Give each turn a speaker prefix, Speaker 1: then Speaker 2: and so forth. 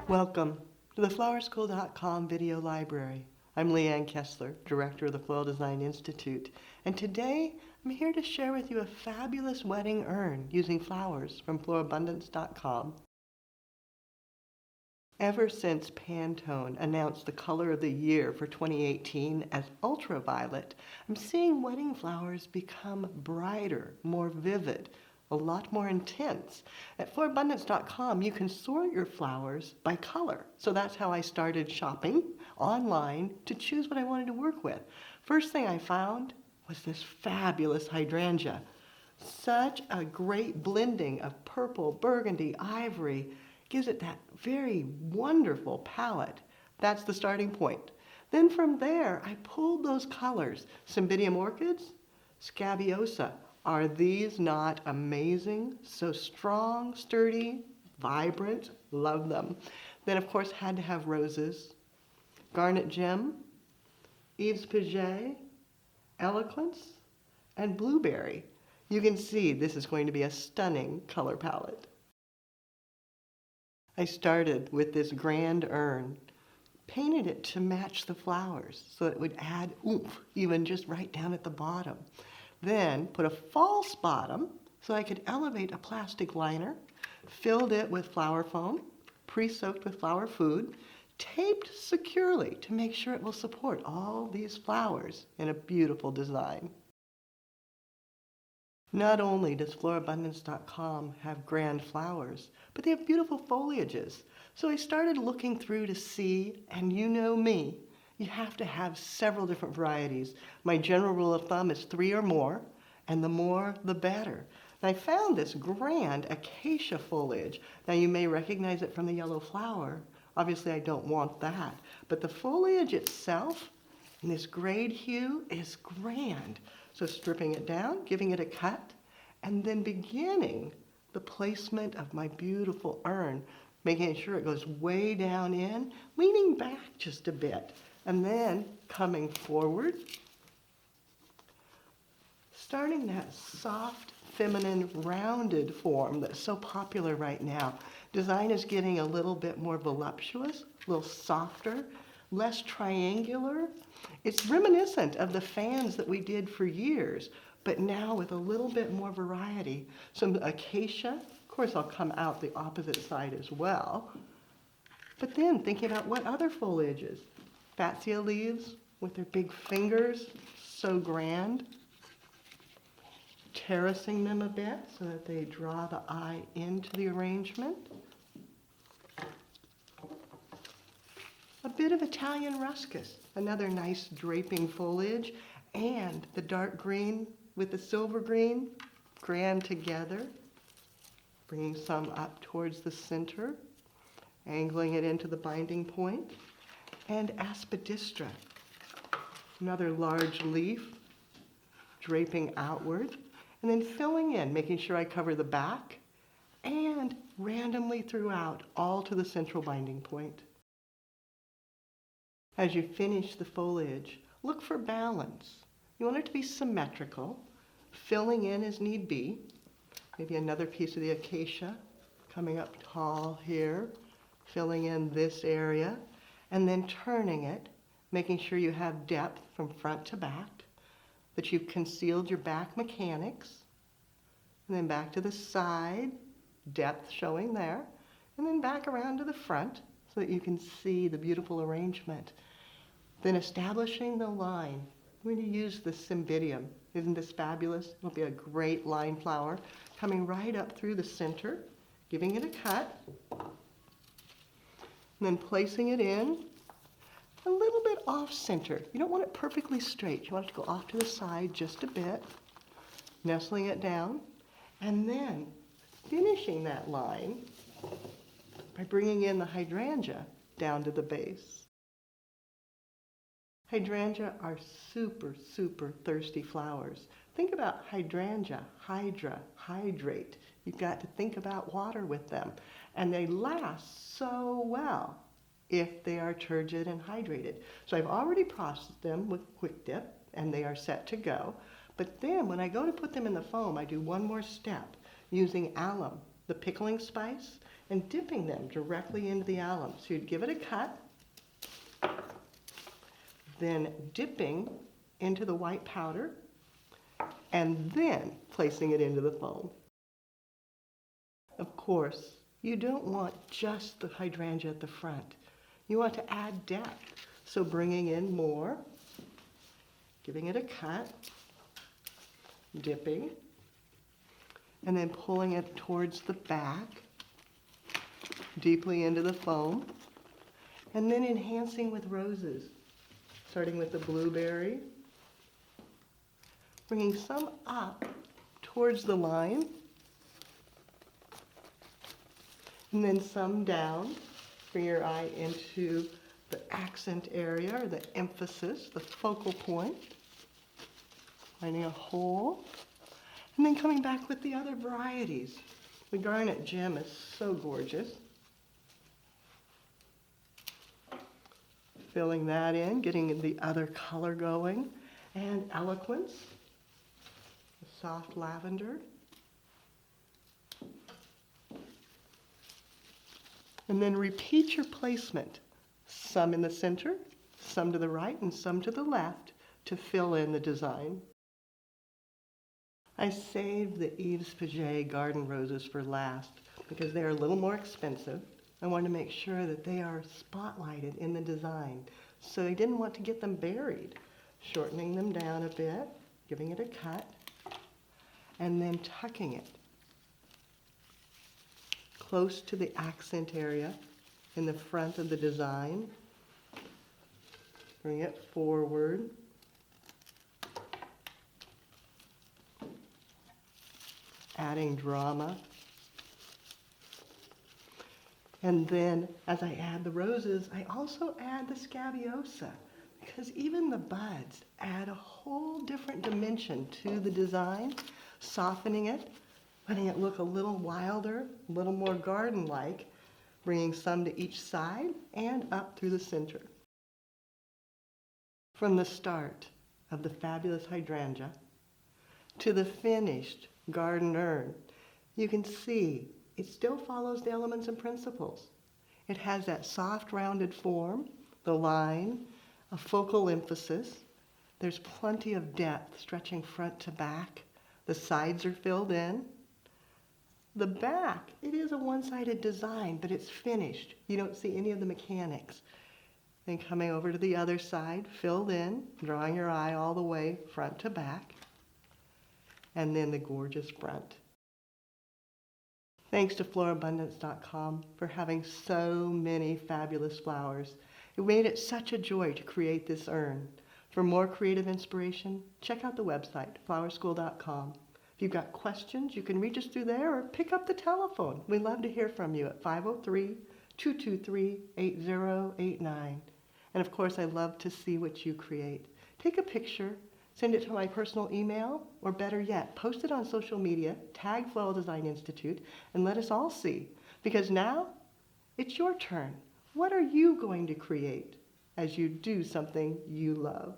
Speaker 1: Welcome to the flowerschool.com video library. I'm Leanne Kessler, Director of the Floral Design Institute, and today I'm here to share with you a fabulous wedding urn using flowers from florabundance.com. Ever since Pantone announced the color of the year for 2018 as ultraviolet, I'm seeing wedding flowers become brighter, more vivid, a lot more intense. At florabundance.com, you can sort your flowers by color. So that's how I started shopping online to choose what I wanted to work with. First thing I found was this fabulous hydrangea. Such a great blending of purple, burgundy, ivory. Gives it that very wonderful palette. That's the starting point. Then from there, I pulled those colors. Cymbidium orchids, Scabiosa. Are these not amazing? So strong, sturdy, vibrant, love them. Then of course had to have roses, garnet gem, Yves Piget, eloquence, and blueberry. You can see this is going to be a stunning color palette. I started with this grand urn, painted it to match the flowers so that it would add oomph, even just right down at the bottom. Then put a false bottom so I could elevate a plastic liner, filled it with flower foam, pre-soaked with flower food, taped securely to make sure it will support all these flowers in a beautiful design. Not only does florabundance.com have grand flowers, but they have beautiful foliages. So I started looking through to see, and you know me, you have to have several different varieties. My general rule of thumb is 3 or more, and the more, the better. And I found this grand acacia foliage. Now you may recognize it from the yellow flower. Obviously I don't want that. But the foliage itself, in this grade hue, is grand. So stripping it down, giving it a cut, and then beginning the placement of my beautiful urn, making sure it goes way down in, leaning back just a bit, and then coming forward, starting that soft, feminine, rounded form that's so popular right now. Design is getting a little bit more voluptuous, a little softer, less triangular. It's reminiscent of the fans that we did for years, but now with a little bit more variety. Some acacia, of course I'll come out the opposite side as well. But then thinking about what other foliages. Fatsia leaves with their big fingers, so grand. Terracing them a bit so that they draw the eye into the arrangement. A bit of Italian ruscus, another nice draping foliage, and the dark green with the silver green, grand together. Bringing some up towards the center, angling it into the binding point, and aspidistra, another large leaf, draping outward, and then filling in, making sure I cover the back, and randomly throughout, all to the central binding point. As you finish the foliage, look for balance. You want it to be symmetrical, filling in as need be. Maybe another piece of the acacia coming up tall here, filling in this area, and then turning it, making sure you have depth from front to back, that you've concealed your back mechanics, and then back to the side, depth showing there, and then back around to the front so that you can see the beautiful arrangement. Then establishing the line. I'm going to use the Cymbidium. Isn't this fabulous? It'll be a great line flower. Coming right up through the center, giving it a cut, and then placing it in a little bit off center. You don't want it perfectly straight. You want it to go off to the side just a bit, nestling it down, and then finishing that line by bringing in the hydrangea down to the base. Hydrangea are super, super thirsty flowers. Think about hydrangea, hydra, hydrate. You've got to think about water with them. And they last so well if they are turgid and hydrated. So I've already processed them with Quick Dip, and they are set to go. But then when I go to put them in the foam, I do one more step using alum the pickling spice, and dipping them directly into the alum. So you'd give it a cut, then dipping into the white powder, and then placing it into the foam. Of course, you don't want just the hydrangea at the front. You want to add depth. So bringing in more, giving it a cut, dipping, and then pulling it towards the back, deeply into the foam, and then enhancing with roses, starting with the blueberry, bringing some up towards the line, and then some down. Bring your eye into the accent area, or the emphasis, the focal point, finding a hole, and then coming back with the other varieties. The garnet gem is so gorgeous. Filling that in, getting the other color going, and eloquence, the soft lavender. And then repeat your placement, some in the center, some to the right, and some to the left to fill in the design. I saved the Yves Paget garden roses for last because they're a little more expensive. I wanted to make sure that they are spotlighted in the design. So I didn't want to get them buried. Shortening them down a bit, giving it a cut, and then tucking it close to the accent area in the front of the design. Bring it forward. Adding drama. And then as I add the roses, I also add the scabiosa, because even the buds add a whole different dimension to the design, softening it, letting it look a little wilder, a little more garden-like, bringing some to each side and up through the center. From the start of the fabulous hydrangea to the finished garden urn, you can see it still follows the elements and principles. It has that soft, rounded form, the line, a focal emphasis. There's plenty of depth stretching front to back. The sides are filled in. The back, it is a one-sided design, but it's finished. You don't see any of the mechanics. Then coming over to the other side, filled in, drawing your eye all the way front to back. And then the gorgeous front. Thanks to florabundance.com for having so many fabulous flowers. It made it such a joy to create this urn. For more creative inspiration, check out the website, flowerschool.com. If you've got questions, you can reach us through there or pick up the telephone. We'd love to hear from you at 503-223-8089. And of course, I love to see what you create. Take a picture, send it to my personal email, or better yet, post it on social media, tag Floral Design Institute, and let us all see. Because now, it's your turn. What are you going to create as you do something you love?